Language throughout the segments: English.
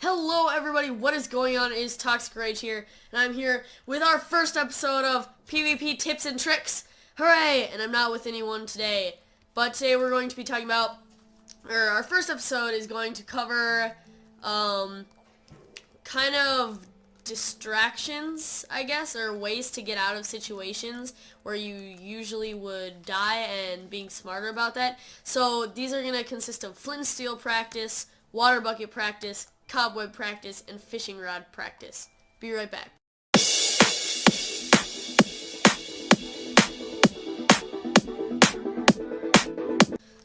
Hello everybody, what is going on? It is Toxic Rage here, and I'm here with our first episode of PvP Tips and Tricks. Hooray! And I'm not with anyone today, but today we're going to be talking about, our first episode is going to cover, kind of distractions, I guess, or ways to get out of situations where you usually would die and being smarter about that. So these are going to consist of flint and steel practice, water bucket practice, cobweb practice, and fishing rod practice. Be right back.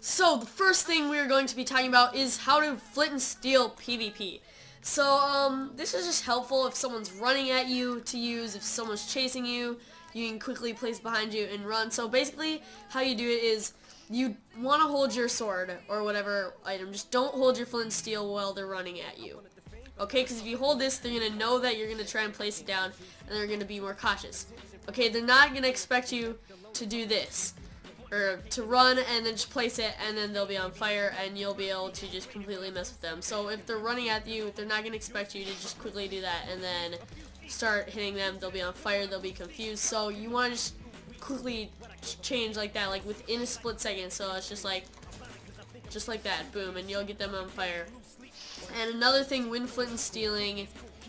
So the first thing we are going to be talking about is how to flint and steel PvP. So this is just helpful if someone's running at you to use. If someone's chasing you, you can quickly place behind you and run. So basically how you do it is you want to hold your sword or whatever item. Just don't hold your flint and steel while they're running at you. Okay, because if you hold this, they're going to know that you're going to try and place it down, and they're going to be more cautious. Okay, they're not going to expect you to do this, or to run and then just place it, and then they'll be on fire, and you'll be able to just completely mess with them. So if they're running at you, they're not going to expect you to just quickly do that, and then start hitting them. They'll be on fire, they'll be confused. So you want to just quickly change like that, like within a split second. So it's just like that, boom, and you'll get them on fire. And another thing, when flint and stealing,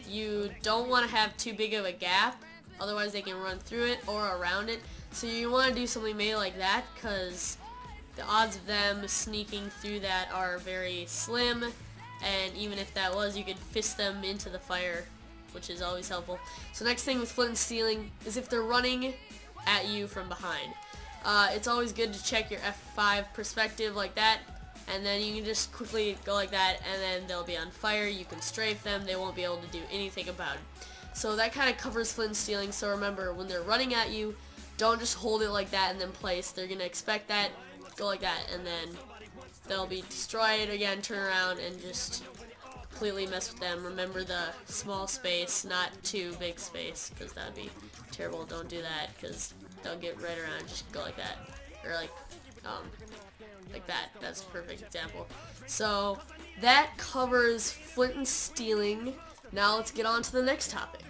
you don't want to have too big of a gap, otherwise they can run through it or around it. So you want to do something made like that, because the odds of them sneaking through that are very slim, and even if that was, you could fist them into the fire, which is always helpful. So next thing with flint and stealing is if they're running at you from behind. It's always good to check your F5 perspective like that, and then you can just quickly go like that, and then they'll be on fire. You can strafe them, they won't be able to do anything about it. So that kind of covers flint and stealing. So remember, when they're running at you, don't just hold it like that and then place. They're going to expect that, go like that, and then they'll be destroyed again, turn around, and just completely mess with them. Remember the small space, not too big space, because that would be terrible. Don't do that, because they'll get right around. Just go like that, or like that. That's a perfect example. So that covers flint and stealing. Now let's get on to the next topic.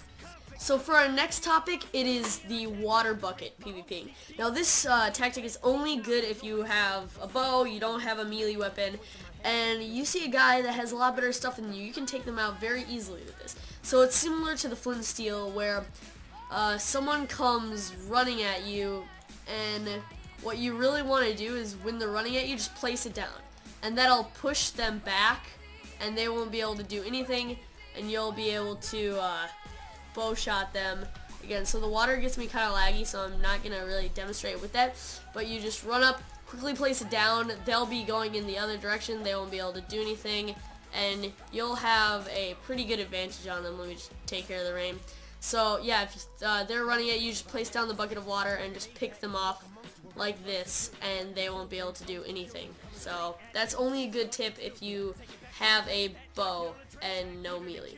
So for our next topic, it is the water bucket PvP. Now this tactic is only good if you have a bow, you don't have a melee weapon, and you see a guy that has a lot better stuff than you. You can take them out very easily with this. So it's similar to the flint and steel, where someone comes running at you, and what you really want to do is when they're running at you, just place it down. And that'll push them back, and they won't be able to do anything, and you'll be able to bow shot them again. So the water gets me kind of laggy, so I'm not going to really demonstrate with that. But you just run up, quickly place it down. They'll be going in the other direction. They won't be able to do anything, and you'll have a pretty good advantage on them. Let me just take care of the rain. So yeah, if they're running at you, just place down the bucket of water and just pick them off like this, and they won't be able to do anything. So that's only a good tip if you have a bow and no melee.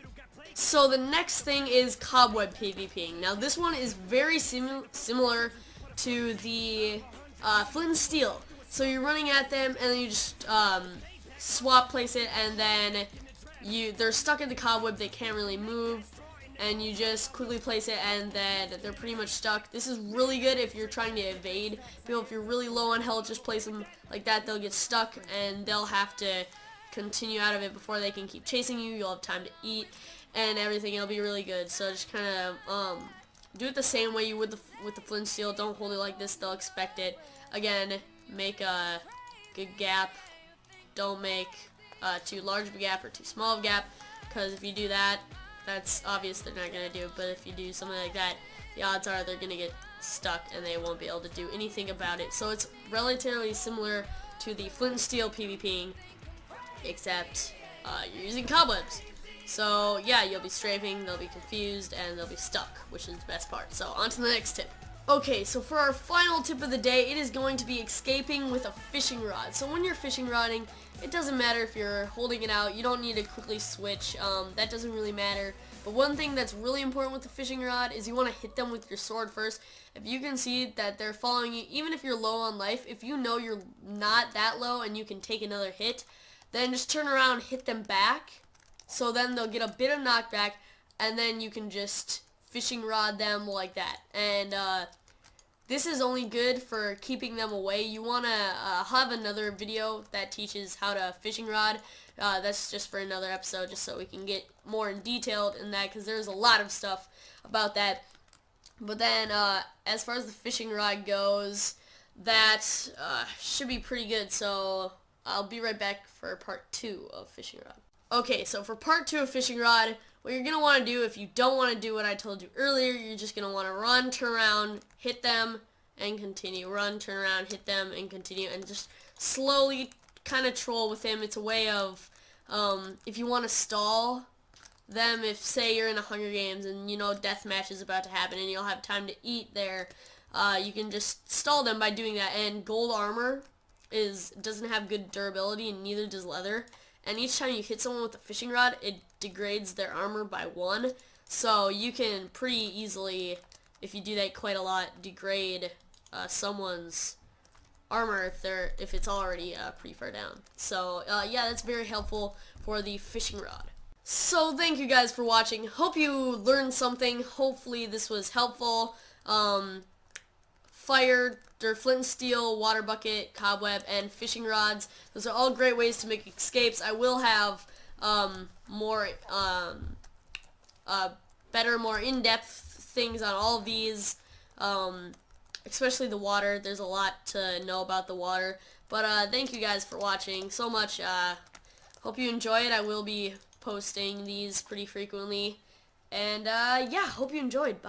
So the next thing is cobweb PvPing. Now this one is very similar to the flint and steel. So you're running at them, and then you just swap place it, and then they're stuck in the cobweb. They can't really move, and you just quickly place it, and then they're pretty much stuck. This is really good if you're trying to evade people. If you're really low on health, just place them like that. They'll get stuck, and they'll have to continue out of it before they can keep chasing you. You'll have time to eat and everything. It'll be really good. So just kind of do it the same way you would with the flint and steel. Don't hold it like this. They'll expect it. Again, make a good gap. Don't make too large of a gap or too small of a gap, because if you do that, that's obvious they're not going to do it. But if you do something like that, the odds are they're going to get stuck and they won't be able to do anything about it. So it's relatively similar to the flint and steel PvPing, except you're using cobwebs. So yeah, you'll be strafing, they'll be confused, and they'll be stuck, which is the best part. So on to the next tip. Okay, so for our final tip of the day, it is going to be escaping with a fishing rod. So when you're fishing rodding, it doesn't matter if you're holding it out. You don't need to quickly switch. That doesn't really matter. But one thing that's really important with the fishing rod is you want to hit them with your sword first. If you can see that they're following you, even if you're low on life, if you know you're not that low and you can take another hit, then just turn around, hit them back, so then they'll get a bit of knockback, and then you can just fishing rod them like that. And this is only good for keeping them away. You want to have another video that teaches how to fishing rod. That's just for another episode, just so we can get more in detail in that, because there's a lot of stuff about that. But then, as far as the fishing rod goes, that should be pretty good. So I'll be right back for part 2 of fishing rod. Okay, so for part 2 of fishing rod, what you're going to want to do, if you don't want to do what I told you earlier, you're just going to want to run, turn around, hit them, and continue. Run, turn around, hit them, and continue. And just slowly kind of troll with him. It's a way of, if you want to stall them, if say you're in a Hunger Games and you know deathmatch is about to happen and you'll have time to eat there, you can just stall them by doing that. And gold armor doesn't have good durability, and neither does leather. And each time you hit someone with a fishing rod, it degrades their armor by 1. So you can pretty easily, if you do that quite a lot, degrade someone's armor if it's already pretty far down. So yeah, that's very helpful for the fishing rod. So thank you guys for watching. Hope you learned something. Hopefully this was helpful. Fire, or flint and steel, water bucket, cobweb, and fishing rods. Those are all great ways to make escapes. I will have more better, more in-depth things on all of these, especially the water. There's a lot to know about the water. But thank you guys for watching so much. Hope you enjoy it. I will be posting these pretty frequently. And yeah, hope you enjoyed. Bye.